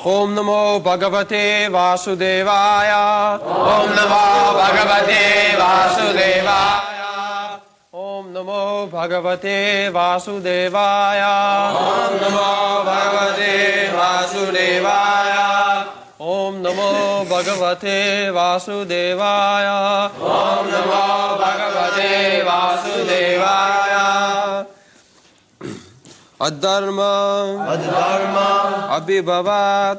Om Namo Bhagavate Vasudevaya. Om Namo Bhagavate Vasudevaya. Om Namo Bhagavate Vasudevaya. Om Namo Bhagavate Vasudevaya. Om Namo Bhagavate Vasudevaya. Om Namo Bhagavate Vasudevaya. Adharma, Abhibhavat,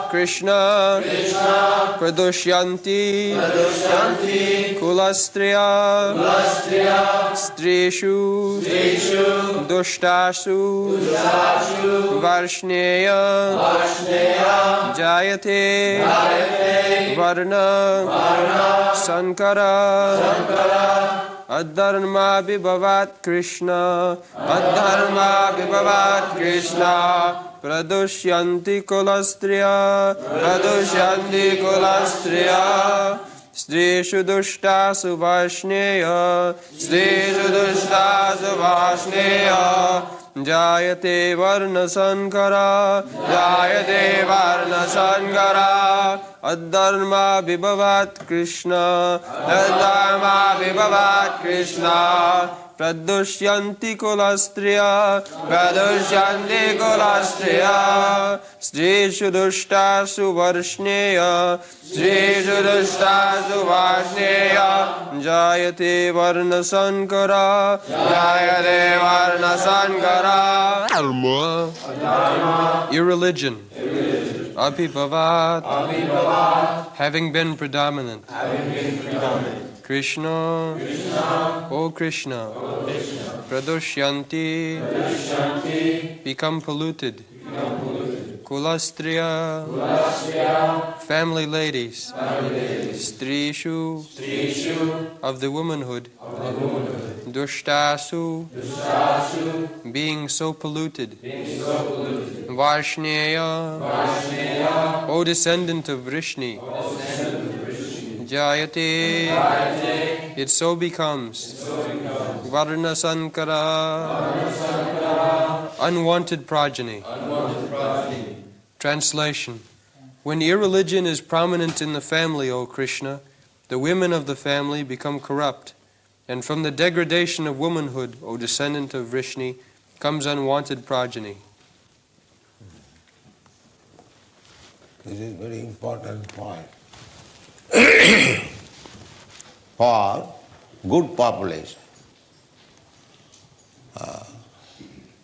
Krishna, Pradushyanti, Kulastriya, Strishu, Dushtashu, Varshneya, Jayate, Varna, Sankara, Adharma Vibhavat Krishna, Adharma Vibhavat Krishna, Pradushyanti Kulastriya, Pradushyanti Kulastriya, Strishu Dushtasu Vaishneya, Strishu Dushtasu Vaishneya, Jayate Varna Sankara, Jayate Varna Sankara, Adharma Vibhavat Krishna, Adharma Vibhavat Krishna, Pradushyanti Kulastriya, Pradushyanti Kulastriya, Strishu Dushtasu Varshneya, Strishu Dushtasu Varshneya, Jayate Varna Sankara, Jayate Varna Sankara, Irreligion, Abhibhavat, having been predominant. Krishna, O Krishna, Pradushyanti, become polluted. Kulastriya, family ladies. Strishu, of the womanhood. Dushtasu, being so polluted. Varshneya, O descendant of Vrishni. Jayate, it so becomes. Varna Sankara, unwanted progeny. Translation: when irreligion is prominent in the family, O Krishna, the women of the family become corrupt, and from the degradation of womanhood, O descendant of Vrishni, comes unwanted progeny. This is very important point. For good population.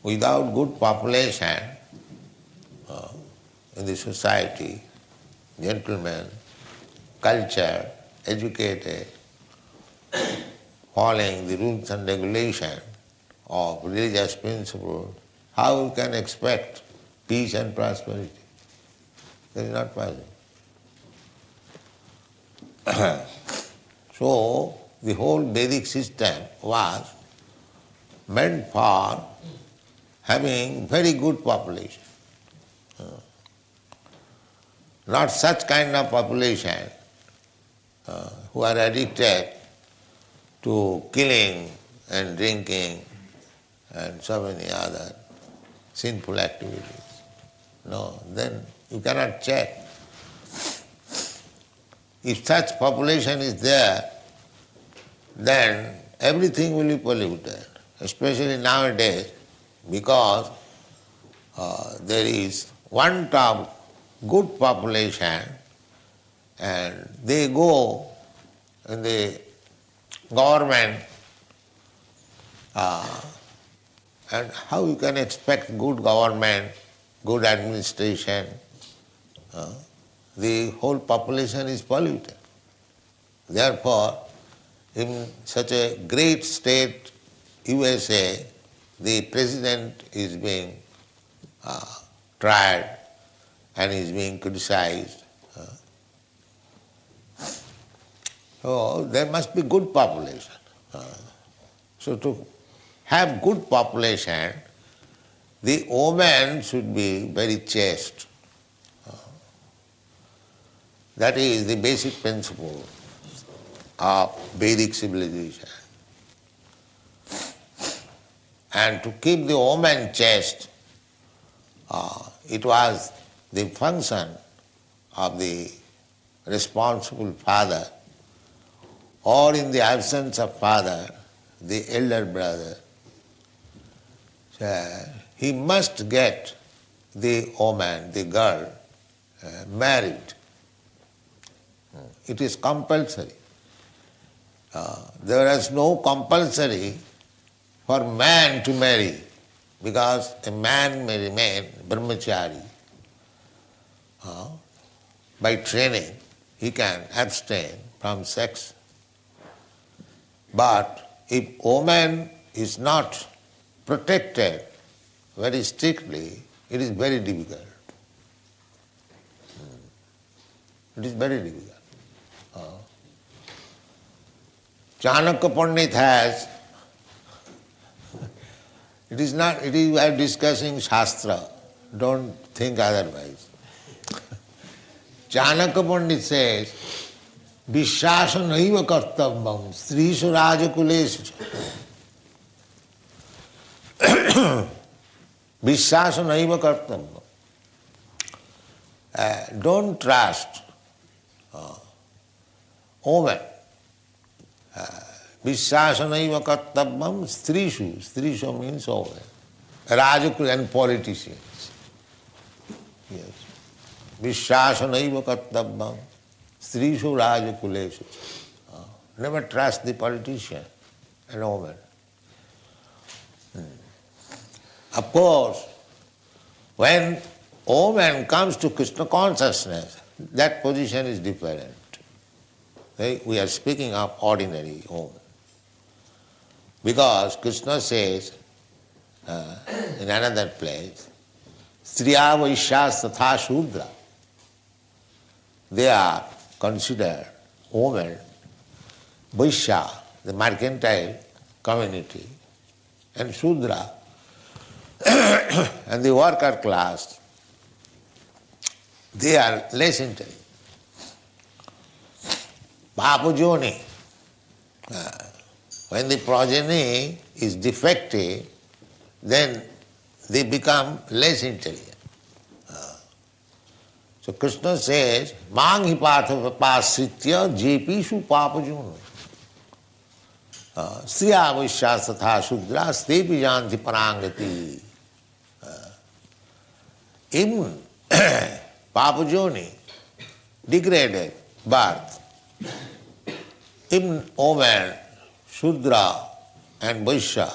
Without good population in the society, gentlemen, cultured, educated, following the rules and regulations of religious principles, how we can expect peace and prosperity? That is not possible. So, the whole Vedic system was meant for having very good population. Not such kind of population who are addicted to killing and drinking and so many other sinful activities. No, then you cannot check. If such population is there, then everything will be polluted, especially nowadays, because there is want of good population and they go in the government and how you can expect good government, good administration? The whole population is polluted. Therefore, in such a great state, USA, the president is being tried and is being criticized. So there must be good population. So to have good population, the woman should be very chaste. That is the basic principle of Vedic civilization. And to keep the woman chaste, it was the function of the responsible father, or in the absence of father, the elder brother. He must get the woman, the girl, married. It is compulsory. There is no compulsory for man to marry, because a man may remain brahmachari. By training, he can abstain from sex. But if woman is not protected very strictly, it is very difficult. It is very difficult. Chanakya Pandit has, it is we are discussing Shastra, don't think otherwise. Chanakya Pandit says, Vishwasa naiva kartavyam strishu rajakuleshu. Vishwasa naiva kartavyam. Don't trust woman. Vishwasa naiva kartavyam strishu. Strishu means woman. Rajakul and politicians. Yes. Vishwasa naiva kartavyam strishu rajakuleshu. Never trust the politician and woman. Of course, when woman comes to Krishna consciousness, that position is different. We are speaking of ordinary woman. Because Krishna says in another place, Striya Vaishyas Tatha Shudra. They are considered women, Vaishya, the mercantile community, and Shudra, and the worker class, they are less intelligent. Papajoni, when the progeny is defective, then they become less intelligent. So Krishna says, Mang hi patha vipasritya jepishu papajoni. Striya vaishyas tatha shudra stepi janti parangati. In papajoni, degraded birth, in woman, Shudra and Vaishya,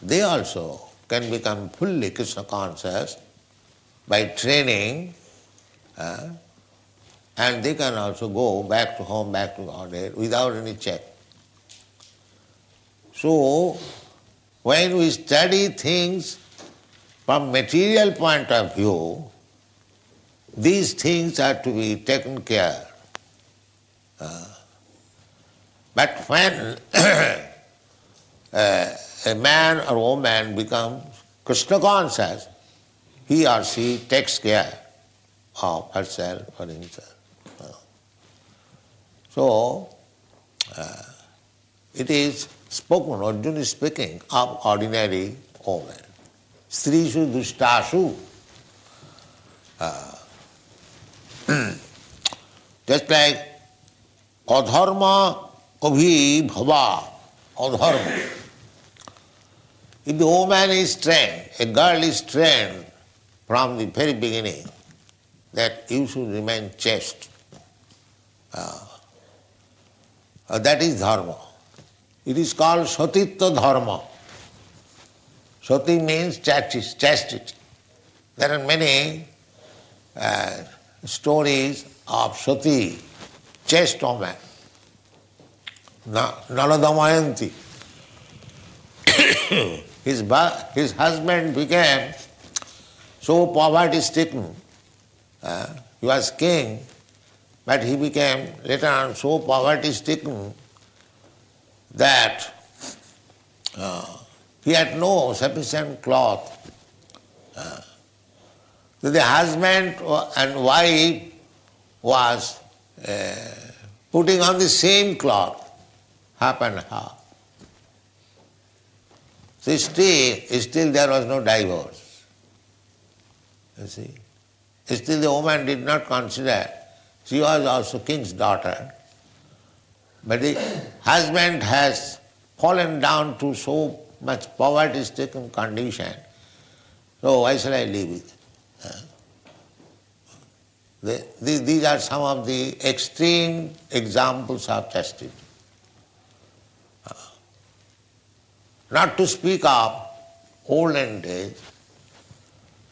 they also can become fully Krishna conscious by training, and they can also go back to home, back to order without any check. So, when we study things from material point of view, these things are to be taken care. But when a man or woman becomes Krishna conscious, he or she takes care of herself or himself. So, it is spoken, Arjuna is speaking of ordinary woman. Strishu dushtashu. Just like adharma abhi bhava, adharma. If the woman is trained, a girl is trained from the very beginning that you should remain chaste, that is dharma. It is called satitya dharma. Sati means chastity. There are many stories of Sati, chaste woman, Naladamayanti. His husband became so poverty-stricken. He was king, but he became later on so poverty-stricken that he had no sufficient cloth. So the husband and wife was putting on the same cloth, half and half. So still there was no divorce. You see, Still the woman did not consider she was also king's daughter. But the husband has fallen down to so much poverty-stricken condition. So why shall I live with it? These are some of the extreme examples of chastity. Not to speak of olden days,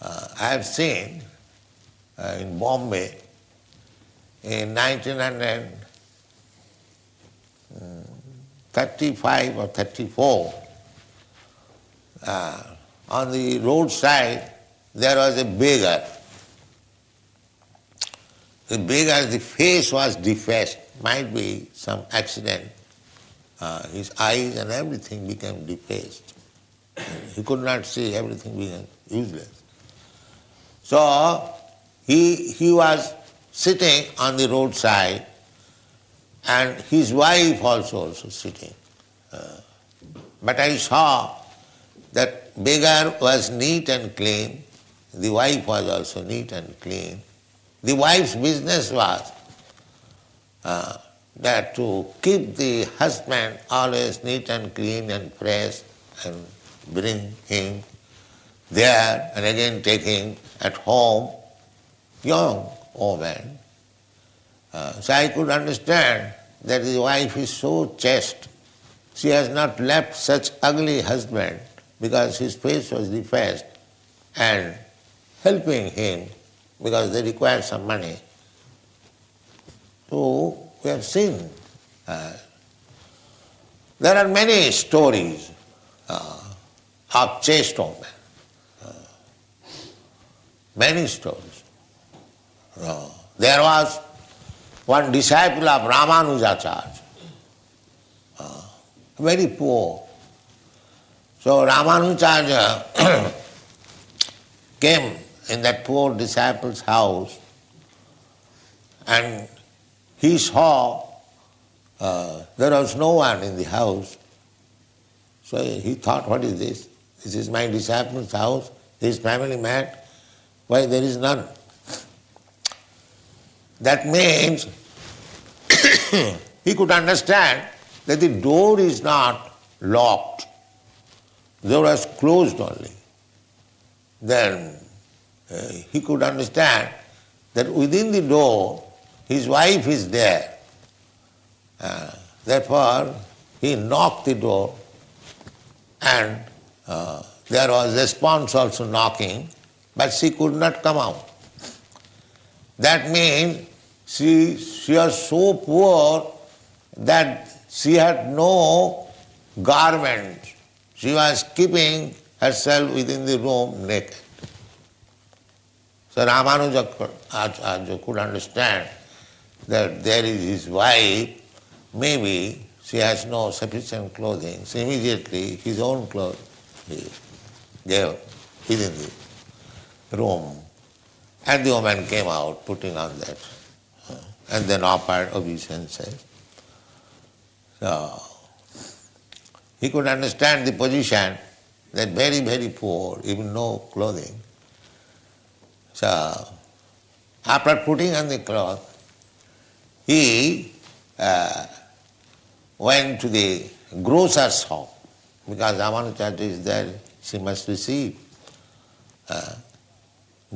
I have seen in Bombay in 1935 or 34, on the roadside there was a beggar. The beggar's face was defaced, might be some accident. His eyes and everything became defaced. He could not see, everything became useless. So he was sitting on the roadside and his wife also sitting. But I saw that beggar was neat and clean, the wife was also neat and clean. The wife's business was that to keep the husband always neat and clean and fresh and bring him there and again take him at home, young woman. So I could understand that the wife is so chaste. She has not left such ugly husband because his face was defaced and helping him because they require some money. So we have seen. There are many stories of chaste women. Many stories. There was one disciple of Ramanujacharya, very poor. So Ramanujacharya came in that poor disciple's house and he saw there was no one in the house. So he thought, what is this? This is my disciple's house, his family man. Why there is none? That means he could understand that the door is not locked. The door was closed only. Then he could understand that within the door his wife is there. Therefore he knocked the door and there was response also knocking, but she could not come out. That means she was so poor that she had no garment. She was keeping herself within the room naked. So Ramanuja could understand that there is his wife, maybe she has no sufficient clothing. So immediately his own clothes he gave within the room. And the woman came out putting on that and then offered obeisances. So he could understand the position that very, very poor, even no clothing. So after putting on the cloth, he went to the grocer's shop because Ramanujacharya is there, she must receive.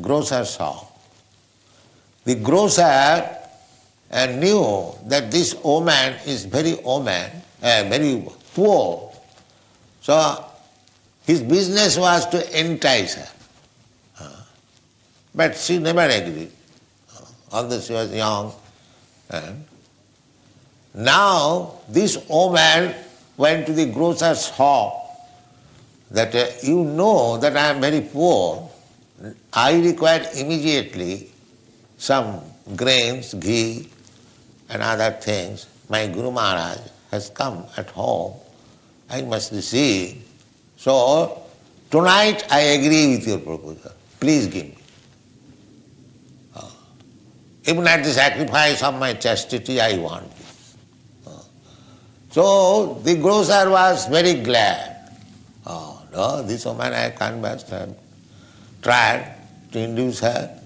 Grocer's shop. The grocer knew that this woman is very poor. So his business was to entice her. But she never agreed, although she was young. Now this woman went to the grocer's shop that you know that I am very poor. I require immediately some grains, ghee and other things. My Guru Maharaj has come at home. I must receive. So tonight I agree with your proposal. Please give me. Even at the sacrifice of my chastity I want this. So the grocer was very glad. Oh no, this woman I canvassed her, tried to induce her.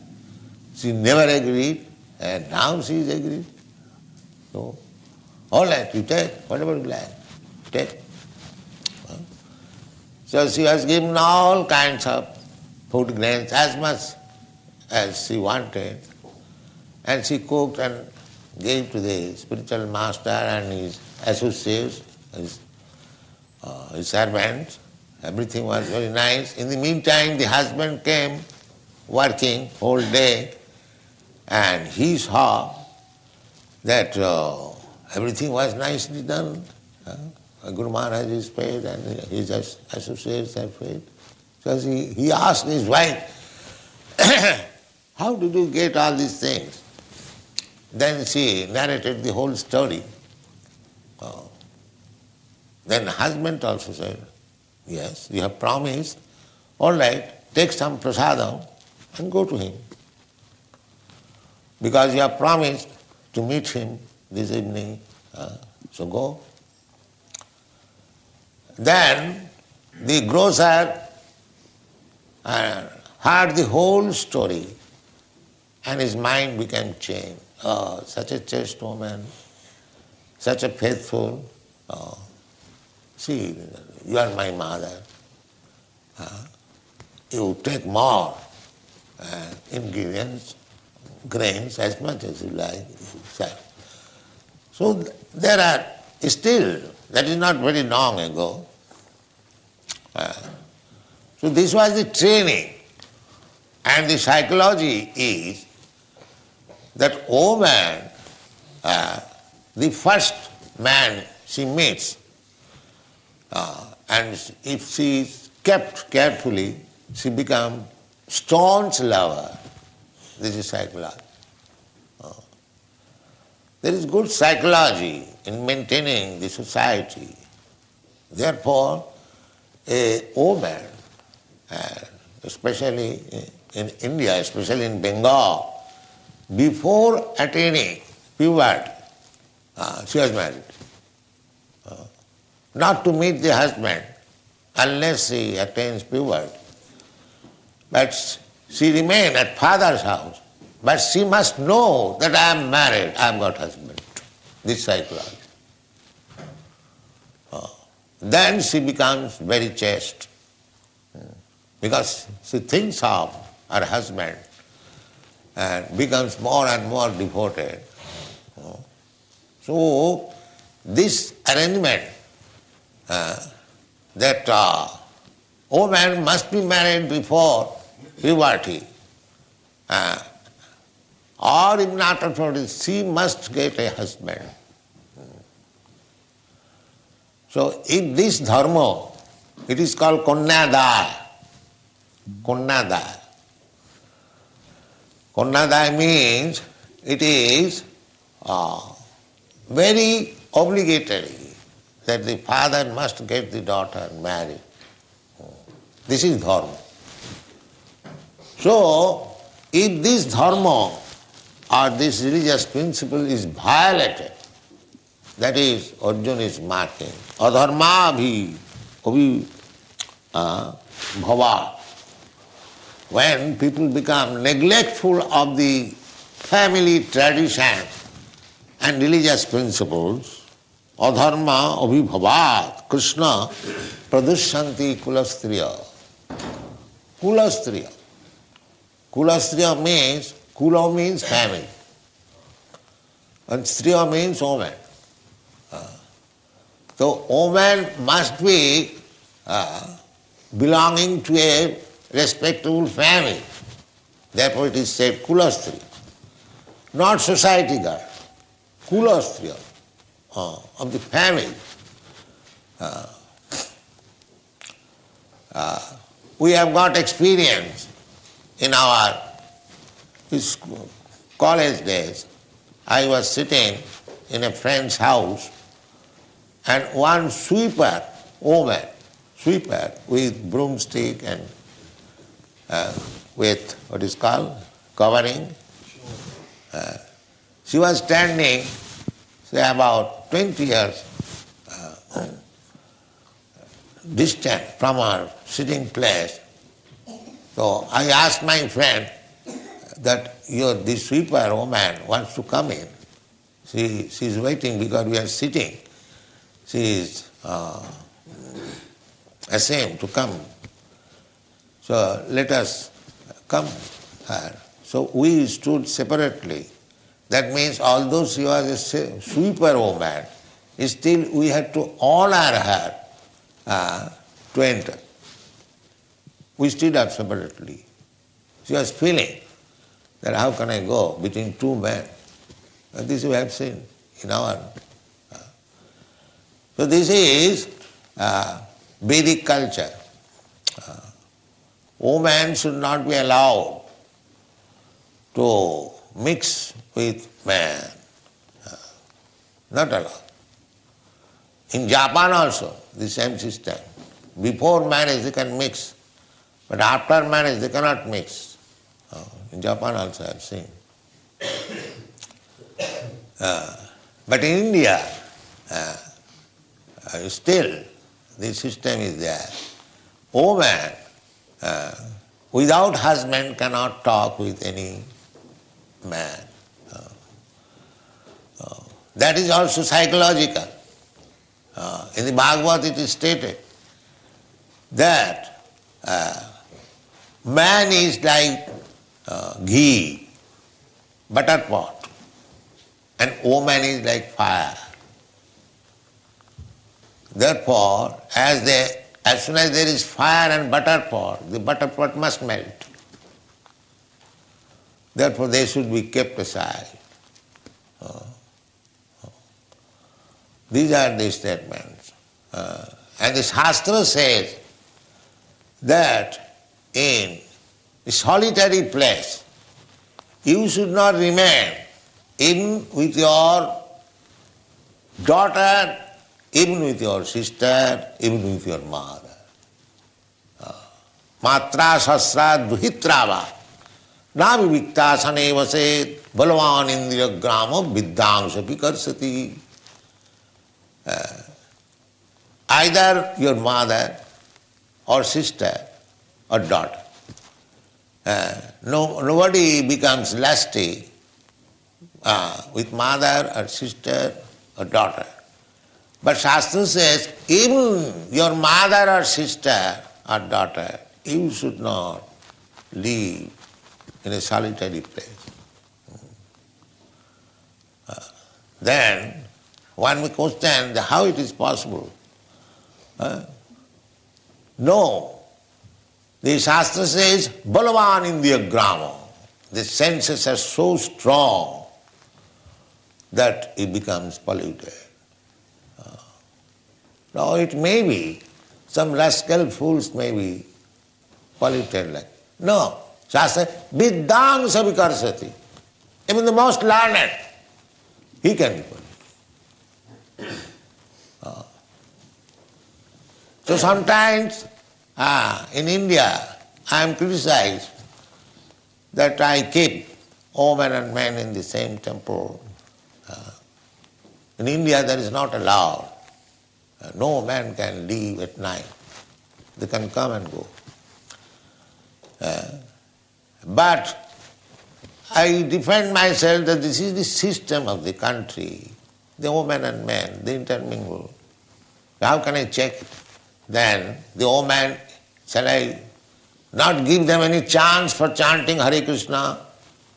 She never agreed, and now she is agreed. So, all right, you take whatever you like. Take. So she was given all kinds of food grains, as much as she wanted. And she cooked and gave to the spiritual master and his associates, his servants. Everything was very nice. In the meantime, the husband came working whole day, and he saw that everything was nicely done. Guru Maharaj is paid and his associates are paid. So he asked his wife, how did you get all these things? Then she narrated the whole story. Then the husband also said, yes, you have promised, all right, take some prasadam and go to him. Because you have promised to meet him this evening, so go. Then the grocer heard the whole story and his mind became changed. Oh, such a chaste woman, such a faithful. See, you are my mother. You take more ingredients, grains, as much as you like. So there are still, that is not very long ago. So this was the training. And the psychology is that woman, the first man she meets, and if she is kept carefully, she becomes staunch lover. This is psychology. There is good psychology in maintaining the society. Therefore, a woman, especially in India, especially in Bengal, before attaining puberty, she was married. Not to meet the husband unless she attains puberty. But she remained at father's house. But she must know that I am married, I have got husband. This psychology. Then she becomes very chaste. Because she thinks of her husband and becomes more and more devoted. So this arrangement that woman must be married before puberty, or if not authority, she must get a husband. So in this dharma, it is called kanyadaya. Kanyadaya. Kanyadaya means it is very obligatory that the father must get the daughter married. This is dharma. So, if this dharma or this religious principle is violated, that is, Arjuna is marking, adharma abhi bhava. When people become neglectful of the family tradition and religious principles, adharma abhibhavat, Krishna pradushanti kulastriya. Kulastriya. Kulastriya means, kula means family, and striya means woman. So woman must be belonging to a respectable family. Therefore it is said kulastriya. Not society girl. Kulastriya, of the family. We have got experience in our college days. I was sitting in a friend's house and one sweeper, woman, sweeper with broomstick and with what is called covering. She was standing, say about 20 years distant from her sitting place. So I asked my friend, that the sweeper woman wants to come in. She is waiting because we are sitting. She is ashamed to come. So let us come her. So we stood separately. That means although she was a sweeper woman, still we had to honor her to enter. We stood up separately. She was feeling that how can I go between two men? And this we have seen in our... So this is Vedic culture. Women should not be allowed to mix with men. Not allowed. In Japan also, the same system. Before marriage they can mix, but after marriage they cannot mix. In Japan also I have seen. But in India, still this system is there. Woman without husband cannot talk with any man. That is also psychological. In the Bhagwat it is stated that man is like ghee, butter pot, and woman is like fire. Therefore, as soon as there is fire and butter pot, the butter pot must melt. Therefore, they should be kept aside. These are the statements. And the Shastra says that in a solitary place, you should not remain even with your daughter, even with your sister, even with your mother. Matra sasra duhitrava na vivikta saneva se balavan indriya gramo viddhamsa pikarsati. Either your mother or sister or daughter. Nobody becomes lusty with mother or sister or daughter. But Shastra says, even your mother or sister or daughter, you should not live in a solitary place. Then one may question how it is possible. No. The Shastra says, Balavan Indriya Grama. The senses are so strong that it becomes polluted. Now it may be, some rascal fools may be polluted like. No. Shastra, Viddhamsa vikarsati. Even the most learned, he can be polluted. So sometimes in India I am criticized that I keep women and men in the same temple. In India that is not allowed. No man can leave at night. They can come and go. But I defend myself that this is the system of the country. The women and men, they intermingle. How can I check it? Then the woman, shall I not give them any chance for chanting Hare Krishna?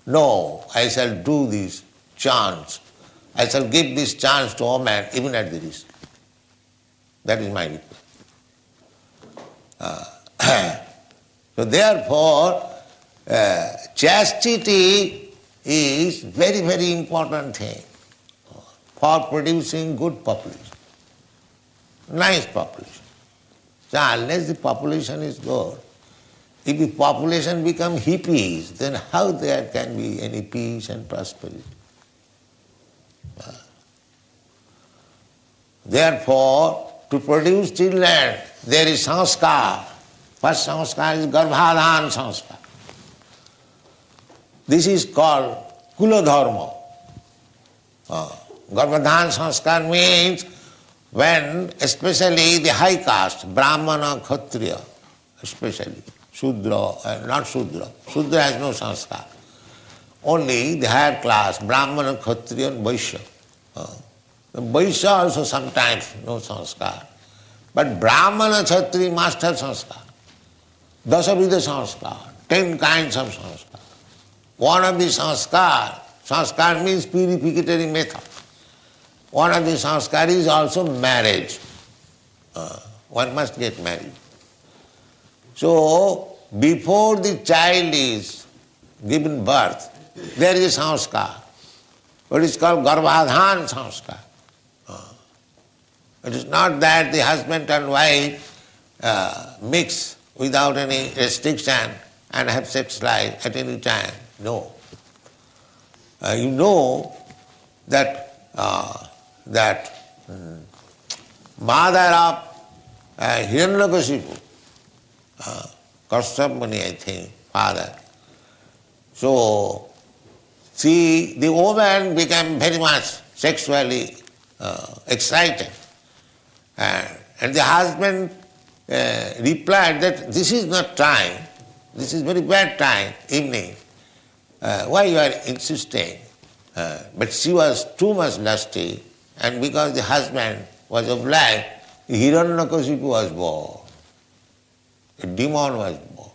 No, I shall do these chants. I shall give this chance to woman even at the risk. That is my request. So therefore, chastity is very, very important thing for producing good population, nice population. So unless the population is good, if the population become hippies, then how there can be any peace and prosperity? Therefore, to produce children, there is sanskar. First sanskar is garbhadhan sanskar. This is called kula dharma. Garbhadhan sanskar means when especially the high caste, Brahmana, Kshatriya, especially, Shudra, not Shudra. Shudra has no sanskar. only the higher class, Brahmana, Kshatriya and Vaishya. The Vaishya also sometimes no sanskar. But Brahmana, Kshatriya must have sanskar. Dasavidha sanskar, 10 kinds of sanskar. One of the sanskar means purificatory method. One of the sanskar is also marriage. One must get married. So, before the child is given birth, there is a sanskar. What is called garbhadhan sanskar. It is not that the husband and wife mix without any restriction and have sex life at any time. No. You know that mother of Hiranyakashipu, Kashyap Muni, I think, father. So, the woman became very much sexually excited. And the husband replied that this is not time, this is very bad time, evening. Why you are insisting? But she was too much lusty, and because the husband was obliged, Hiranyakashipu was born. A demon was born.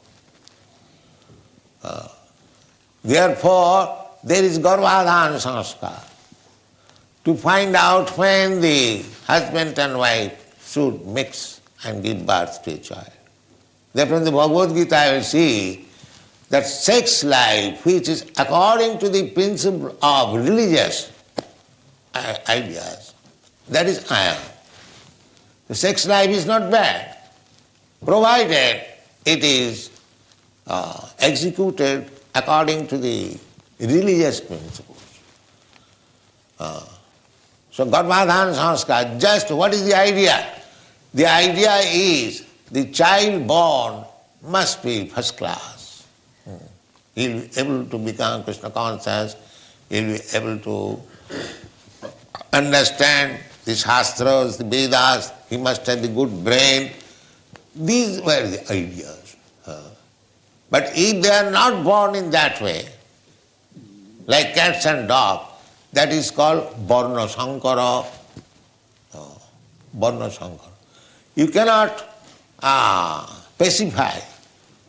Therefore, there is garbhadhan sanskar to find out when the husband and wife should mix and give birth to a child. Therefore, in the Bhagwat Gita, I will see that sex life, which is according to the principle of religious ideas, that is ayam. The sex life is not bad, provided it is executed according to the religious principles. So garbhadhan sanskar, just what is the idea? The idea is the child born must be first class. He will be able to become Krishna conscious, he will be able to understand the Shastras, the Vedas, he must have the good brain. These were the ideas. But if they are not born in that way, like cats and dogs, that is called Varna Sankara. Varna Sankara. You cannot specify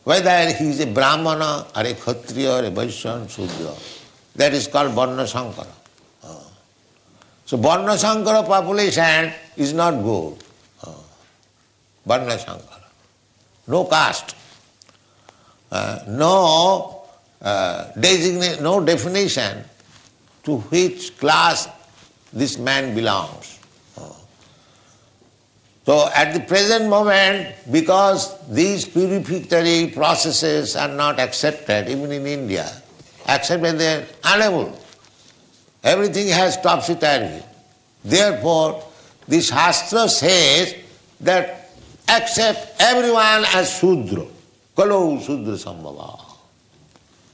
whether he is a Brahmana or a Kshatriya or a Vaishya or Shudra. That is called Varna Sankara. So Varna Sankara population is not good. Varna Sankara. No caste. No definition to which class this man belongs. So at the present moment, because these purificatory processes are not accepted, even in India, except when they are unable, everything has topsy-turvy. Therefore, the Shastra says that accept everyone as Shudra. Kalau Shudra Sambhava.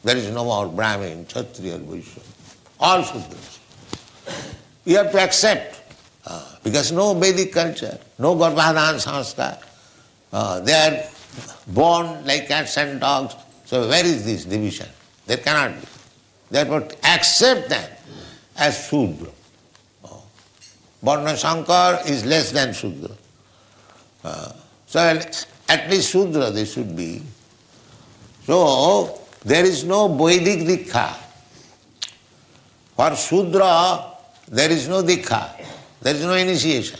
There is no more Brahmin, Kshatriya, Vaishya. All Shudras. You have to accept. Because no Vedic culture, no garbhadhan sanskar. They are born like cats and dogs. So where is this division? There cannot be. Therefore accept them as Shudra. Varna Sankar is less than Shudra. So at least Shudra they should be. So there is no Vedic Dikha. For Shudra there is no Dikha. There is no initiation.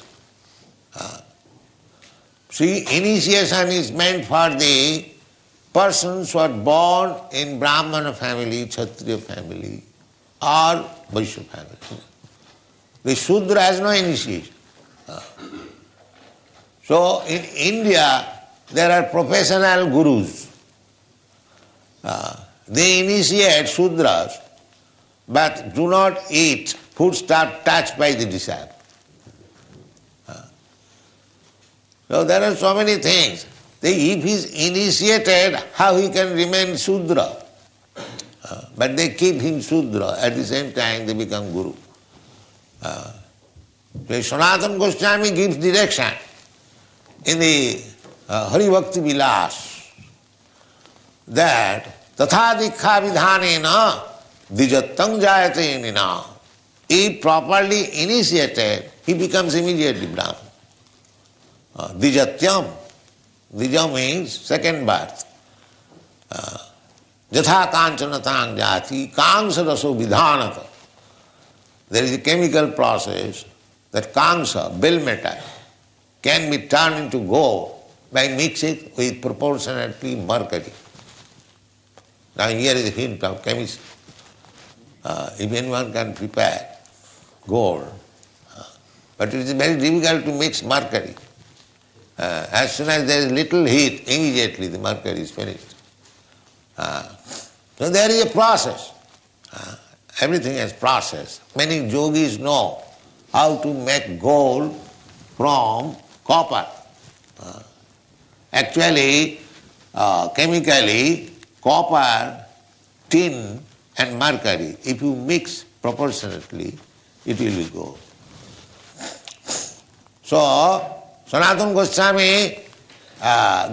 See, initiation is meant for the persons who are born in Brahmana family, Kshatriya family, or Vaishya family. The Shudra has no initiation. So in India, there are professional gurus. They initiate Shudras, but do not eat foodstuff touched by the disciple. So there are so many things. If he is initiated, how he can remain Shudra? But they keep him Shudra, at the same time they become Guru. Sanatana Goswami gives direction in the Hari Bhakti Vilas that Tatha Dikha Vidhanena Dijattam jayate nina. If properly initiated, he becomes immediately Brahman. Dijatyam. Dija means second birth. Jatha kanchanatang jati kansa raso vidhanata. There is a chemical process that kansa, bell metal, can be turned into gold by mixing with proportionately mercury. Now here is a hint of chemistry. If anyone can prepare gold, but it is very difficult to mix mercury. As soon as there is little heat, immediately the mercury is finished. So there is a process. Everything has process. Many yogis know how to make gold from copper. Actually, chemically, copper, tin and mercury, if you mix proportionately, it will be gold. So, Sanatana Goswami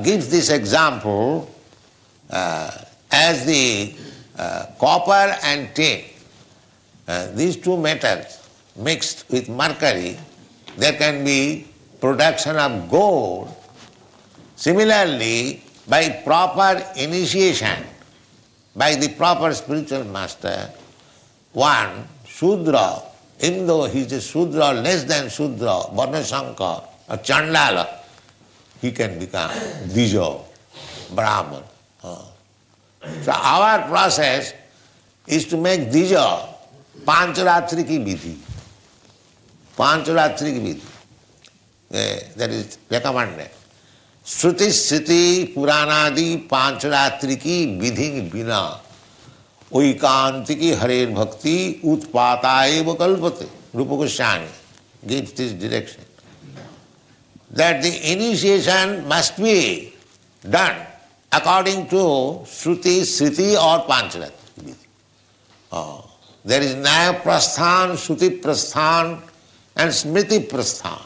gives this example as the copper and tin. These two metals mixed with mercury, there can be production of gold. Similarly, by proper initiation, by the proper spiritual master, one Shudra, even though he is a Shudra, less than Shudra, Varnashankar or Chandala, he can become Dvija, Brahman. So our process is to make Dvija Pancharatri ki vidhi. Pancharatri ki vidhi. That is recommended. Shruti Sriti Puranadi Pancharatri ki vidhi bina oikanti ki Hare bhakti utpata eva kalpate. Rupa Goswami gives this direction. That the initiation must be done according to Shruti, Sriti or Pancharatri vidhi. There is Nyaya Prasthan, Shruti Prasthan and Smriti Prasthan.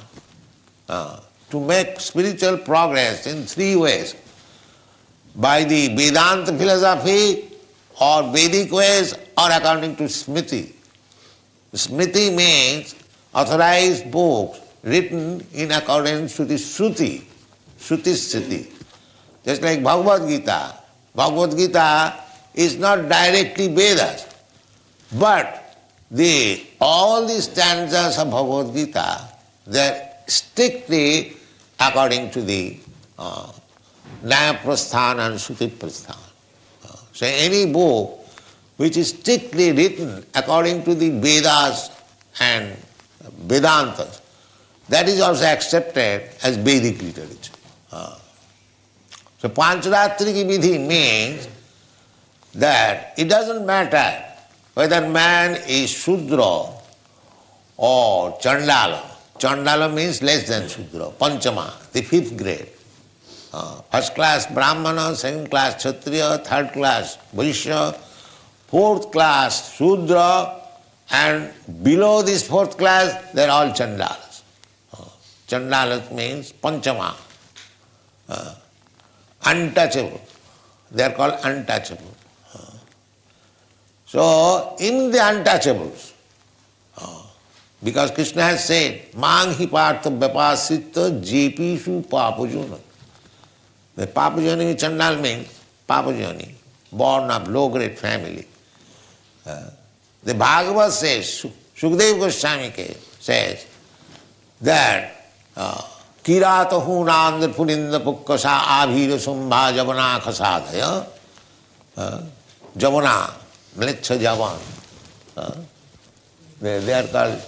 To make spiritual progress in three ways. By the Vedanta philosophy or Vedic ways or according to Smriti. Smriti means authorized books written in accordance to the Shruti, Shruti Sriti. Just like Bhagwat Gita. Bhagwat Gita is not directly Vedas, but all the stanzas of Bhagwat Gita, they are strictly according to the Nyaya Prasthan and Shruti Prasthan. So any book which is strictly written according to the Vedas and Vedantas, that is also accepted as Vedic literature. So Pancharatri ki vidhi means that it doesn't matter whether man is Shudra or Chandala. Chandala means less than Shudra, Panchama, the fifth grade. First class Brahmana, second class Kshatriya, third class Vaishya, fourth class Shudra, and below this fourth class they are all Chandalas. Chandalas means Panchama, untouchable. They are called untouchable. So in the untouchables, because Krishna has said, Mang hi partha vyapasita jepishu papajuna. The papajani Chandal means papajani, born of low-grade family. The Bhagwat says, Sukadeva Goswami says that Kirata hunandar purinda pukkasa abhira sumbha javana khasadaya. Javana, mlecha javan. They are called,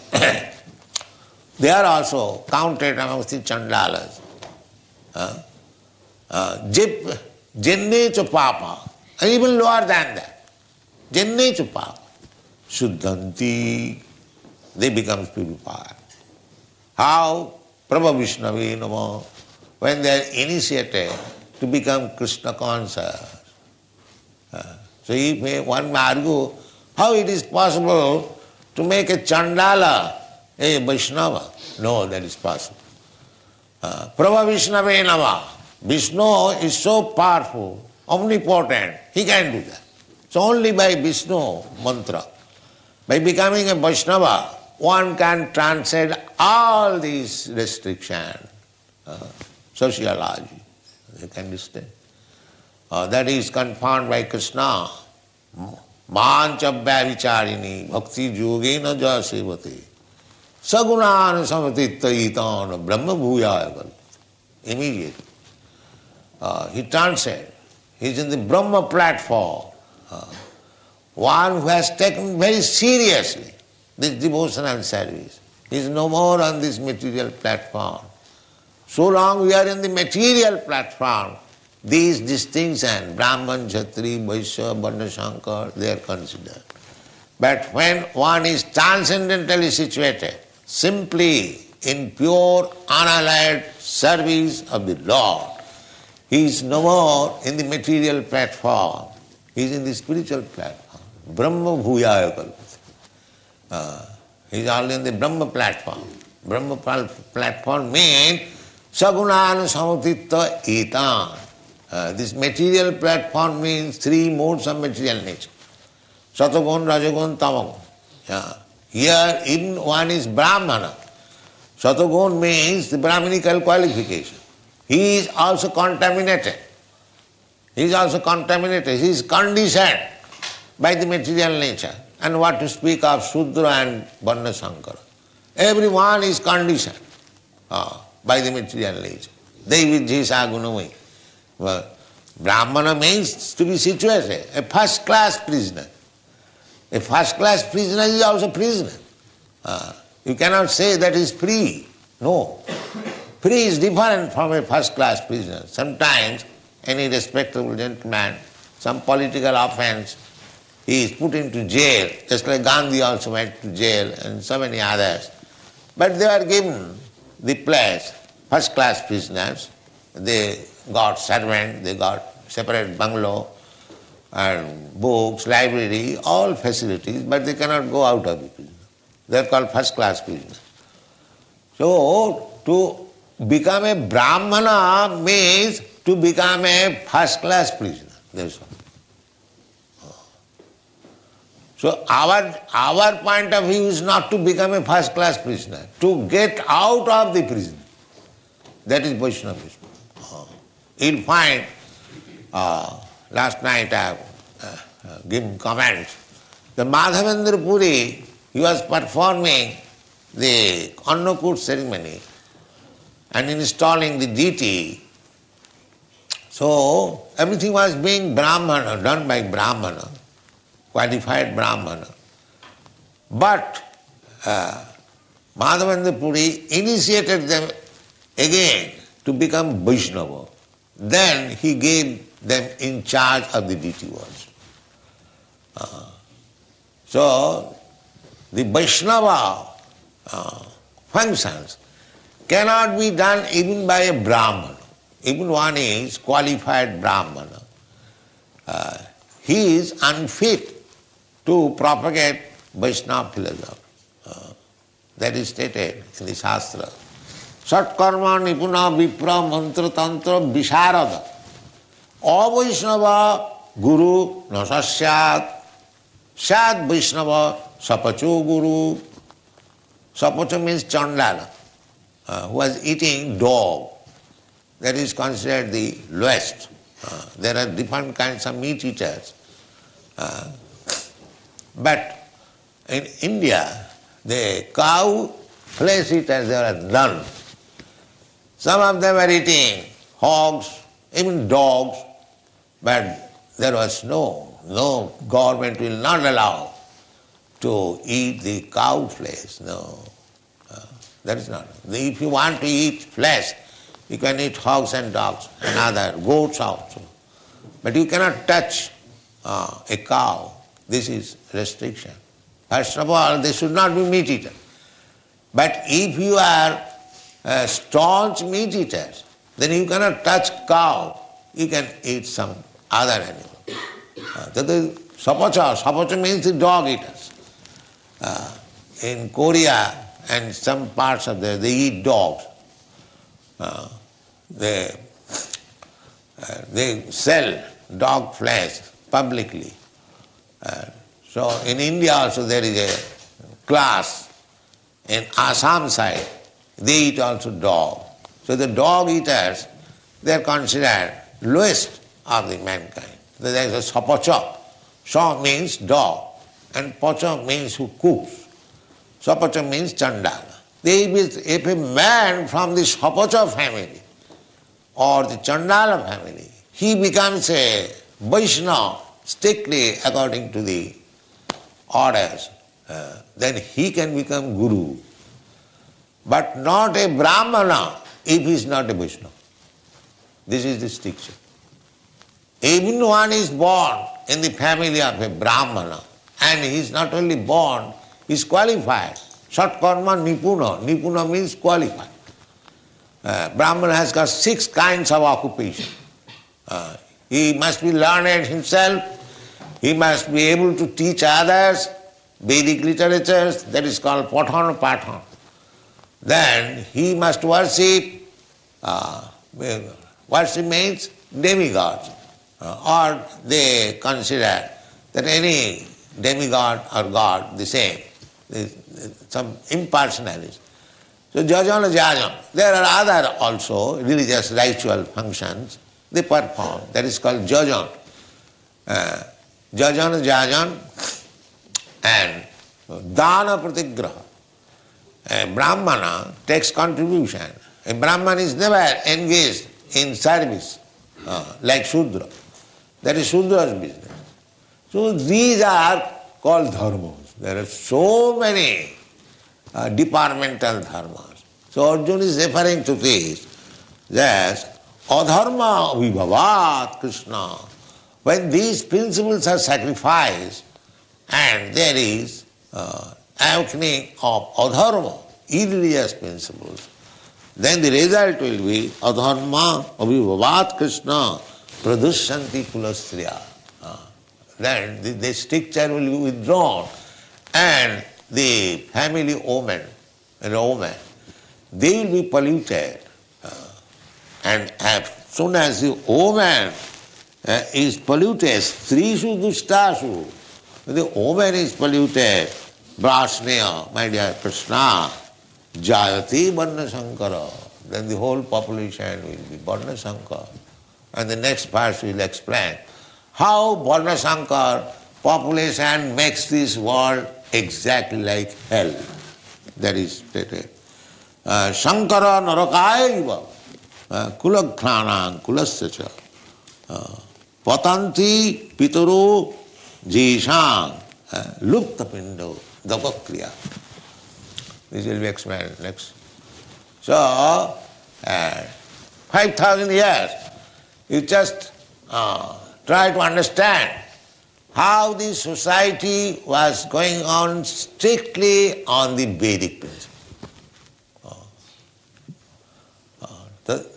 they are also counted amongst the Chandalas. Jenne cha papa, and even lower than that. Jenne cha papa. Shuddhanti, they become purified. How? Prabha Vishnavi Nama, when they are initiated to become Krishna conscious. So if one may argue, how it is possible to make a Chandala a Vaishnava? No, that is possible. Prabha Vishnave Nama. Vishnu is so powerful, omnipotent, he can do that. So only by Vishnu mantra, by becoming a Vaishnava, one can transcend all these restrictions, sociology. You can understand. That is confirmed by Krishna. Manchabhya vicharini bhakti yogena jasevate sagunan samatittaitan brahma bhuyaya. Immediately. He transcends. He is in the Brahma platform. One who has taken very seriously this devotional service. He is no more on this material platform. So long we are in the material platform, these distinctions, Brahman, Kshatri, Vaishya, Varna, Shankar, they are considered. But when one is transcendentally situated, simply in pure, unallied service of the Lord, he is no more in the material platform, he is in the spiritual platform. Brahma bhuyaya kalpate. He is only in the Brahma platform. Brahma platform means sagunan samatitta etan. This material platform means three modes of material nature. Satagun, Rajagun, Tamagun. Here even one is Brahmana. Satagun means the Brahminical qualification. He is also contaminated. He is also contaminated. He is conditioned by the material nature. And what to speak of Sudra and Varna Sankara. Everyone is conditioned by the material nature. Devi Jisa Gunamai. Brahmana means to be situated, a first class prisoner. A first class prisoner is also prisoner. You cannot say that is free. No. Free is different from a first class prisoner. Sometimes any respectable gentleman, some political offense, he is put into jail, just like Gandhi also went to jail and so many others. But they were given the place, first class prisoners. They got servant, they got separate bungalow and books, library, all facilities, but they cannot go out of the prison. They are called first class prisoners. So, to become a Brahmana means to become a first class prisoner. That's all. So our point of view is not to become a first class prisoner, to get out of the prison. That is Vaishnavism. You'll find, last night I have given comments, the Madhavendra Puri, he was performing the Annakut ceremony and installing the deity. So everything was being Brahmana, done by Brahmana, qualified Brahmana. But Madhavendra Puri initiated them again to become Vaishnava. Then he gave them in charge of the deity worship. So the Vaishnava functions cannot be done even by a Brahmana. Even one is qualified Brahmana. He is unfit to propagate Vaishnava philosophy. That is stated in the Shastra. Satkarma nipuna vipra mantra tantra visharada avaishnava guru nasasyat Sad Vaishnava Sapacho Guru. Sapacho means Chandala, who was eating dog. That is considered the lowest. There are different kinds of meat eaters. But in India, the cow flesh eaters, there are none. Some of them are eating hogs, even dogs, but there was no government will not allow to eat the cow flesh, no. That is not. If you want to eat flesh, you can eat hogs and dogs and other goats also. But you cannot touch a cow. This is restriction. First of all, they should not be meat eaters. But if you are staunch meat eaters, then you cannot touch cow. You can eat some other animal. That is Sapacha means the dog eaters. In Korea and some parts of there, they eat dogs. They sell dog flesh publicly. So in India also there is a class in Assam side, they eat also dog. So the dog eaters, they are considered lowest of the mankind. There is a sapacha. Sa means dog and pacha means who cooks. Sapacha means chandala. If a man from the sapacha family or the chandala family, he becomes a Vaishnava strictly according to the orders, then he can become guru. But not a Brahmana if he is not a Vaishnava. This is the distinction. Even one is born in the family of a Brahmana, and he is not only born, he is qualified. Satkarma nipuna. Nipuna means qualified. Brahmana has got 6 kinds of occupation. He must be learned himself, he must be able to teach others Vedic literatures, that is called pathan pathan. Then he must worship, worship means demigods, or they consider that any demigod or god the same, some impersonalism. So jajana jajana, there are other also religious ritual functions they perform, that is called jajan. Jajana jajan and dana pratigraha. A Brahmana takes contribution. A Brahman is never engaged in service like Shudra. That is Shudra's business. So these are called dharmas. There are so many departmental dharmas. So Arjuna is referring to this that adharma vibhavat Krishna. When these principles are sacrificed and there is awakening of adharma, irreligious principles, then the result will be adharma abhibhavat Krishna pradushanti kulastriya. Then the stricture will be withdrawn and the family woman, they will be polluted. And as soon as the woman is polluted, strishu dushtashu, the woman is polluted, brasneya, my dear Krishna, jayati varna sankara, then the whole population will be varna sankara. And the next verse will explain how varna sankara population makes this world exactly like hell. That is stated. Sankara narakaiva kulaghanang kulasya patanti pitaro jishang lupta pindo dapakriya. This will be explained next. So, 5,000 years, you just try to understand how the society was going on strictly on the Vedic principle.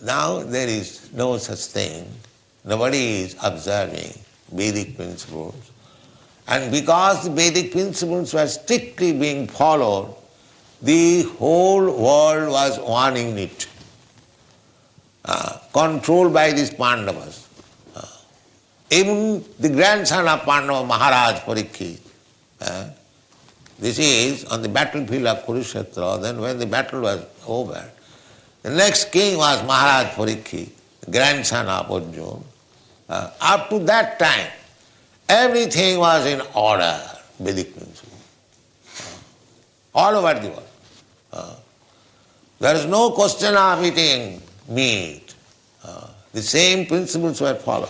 Now there is no such thing. Nobody is observing Vedic principles. And because the Vedic principles were strictly being followed, the whole world was one unit, controlled by these Pandavas. Even the grandson of Pandava, Maharaj Parikshit, this is on the battlefield of Kurukshetra. Then when the battle was over, the next king was Maharaj Parikshit, grandson of Arjuna. Up to that time, everything was in order, Vedic principle, all over the world. There is no question of eating meat. The same principles were followed.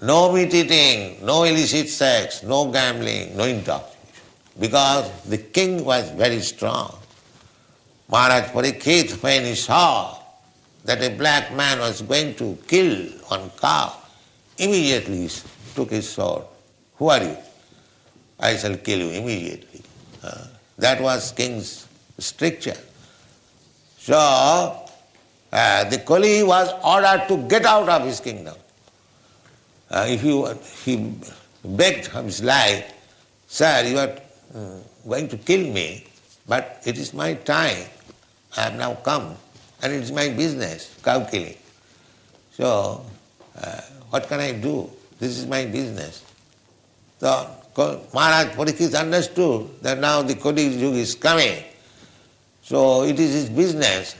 No meat eating, no illicit sex, no gambling, no intoxication. Because the king was very strong. Maharaj Parikshit, when he saw that a black man was going to kill one cow, immediately he took his sword. Who are you? I shall kill you immediately. That was king's stricture. So, the Kali was ordered to get out of his kingdom. He begged his life, sir, you are going to kill me, but it is my time. I have now come, and it is my business, cow killing. So, what can I do? This is my business. So Maharaj Parikshit understood that now the Kali Yuga is coming, so it is his business.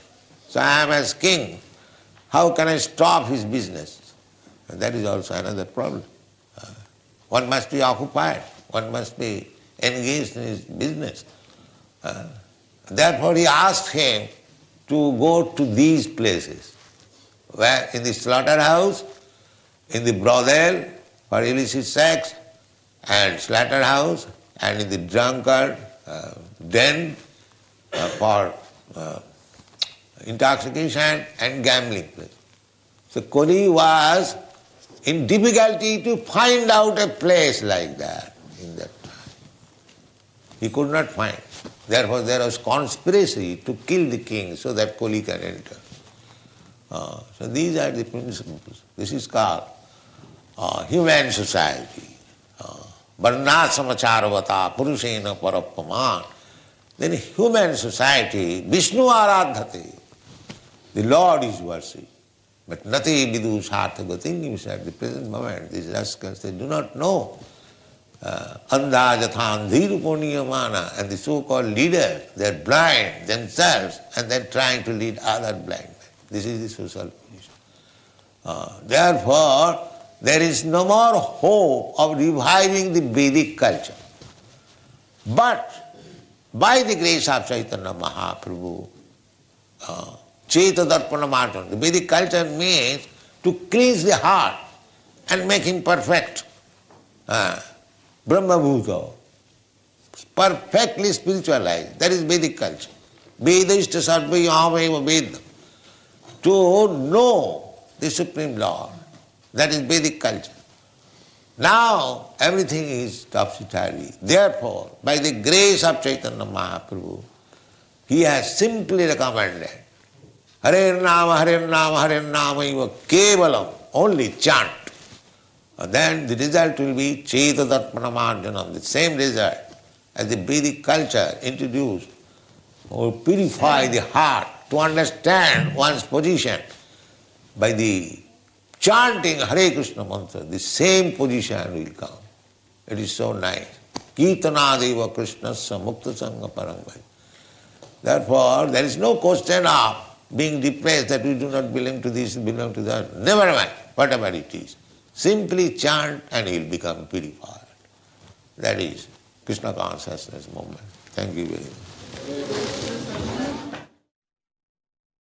So I am as king. How can I stop his business? And that is also another problem. One must be occupied. One must be engaged in his business. Therefore he asked him to go to these places, where in the slaughterhouse, in the brothel for illicit sex and slaughterhouse, and in the drunkard den for intoxication and gambling place. So Kali was in difficulty to find out a place like that in that time. He could not find. Therefore there was conspiracy to kill the king so that Kali can enter. So these are the principles. This is called human society. Varna samacharavata purushena parapaman. Then human society, Vishnu aradhate. The Lord is worshipped. But nati vidu sarthagating, at the present moment, these rascals, they do not know. Andajathan dhirupurniyamana, and the so-called leaders, they are blind themselves and they are trying to lead other blind men. This is the social position. Therefore, there is no more hope of reviving the Vedic culture. But by the grace of Chaitanya Mahaprabhu, Cheta Darpana Marjan, the Vedic culture means to cleanse the heart and make him perfect. Brahma Bhuta, perfectly spiritualized. That is Vedic culture. Vedashta sarvayameva Veda. To know the Supreme Lord. That is Vedic culture. Now everything is topsy-turvy. Therefore, by the grace of Chaitanya Mahaprabhu, he has simply recommended Hare Nama, Hare Nama, Hare Nama eva kevalam, only chant. And then the result will be Cheta Darpana Marjanam, the same result as the Vedic culture introduced, or purify the heart to understand one's position. By the chanting Hare Krishna mantra, the same position will come. It is so nice. Kirtanadeva Krishnasya Mukta Sangha Parambhai. Therefore, there is no question of being depressed that we do not belong to this, belong to that. Never mind, whatever it is. Simply chant and he will become purified. That is Krishna consciousness movement. Thank you very much.